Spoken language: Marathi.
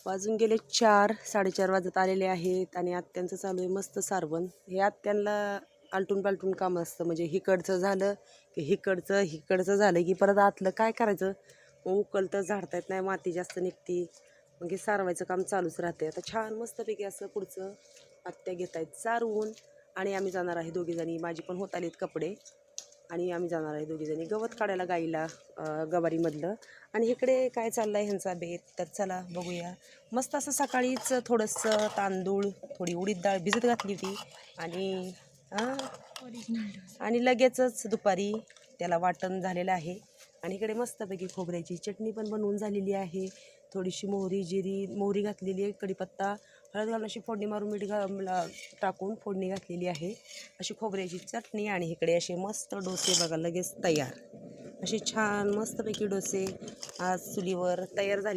वाजून गेले 4, 4:30 वाजत आलेले आहेत आणि आत्यांचं चालू आहे मस्त सारवण. हे आत्यांना आलटून पालटून काम असतं, म्हणजे हिकडचं झालं की हिकडचं झालं की परत आतलं काय करायचं, मग उकलतं, झाडता येत नाही, माती जास्त निघती, मग हे सारवायचं काम चालूच राहते. आता छान मस्तपैकी असं पुढचं आत्या घेत आहेत सारवून आणि आम्ही जाणार आहे दोघीजणी. माझी पण होत आलीत कपडे आणि आम्ही जाणार आहे दोघीजणी गवत काढायला गाईला गवारीमधलं. आणि इकडे काय चाललं आहे ह्यांचा बेत, तर चला बघूया. मस्त असं सकाळीच थोडंसं तांदूळ, थोडी उडीद डाळ भिजत घातली होती आणि आणि लगेचच दुपारी त्याला वाटण झालेलं आहे. आणि इकडे मस्तपैकी खोबऱ्याची चटणी पण बनवून झालेली आहे. थोडीशी मोहरी घातलेली आहे, कढीपत्ता, हळद घालून अशी फोडणी मारून मीठ टाकून फोडणी घातलेली आहे, अशी खोबऱ्याची चटणी. आणि इकडे असे मस्त डोसे बघा लगेच तयार, असे छान मस्तपैकी डोसे आज चुलीवर तयार झाले.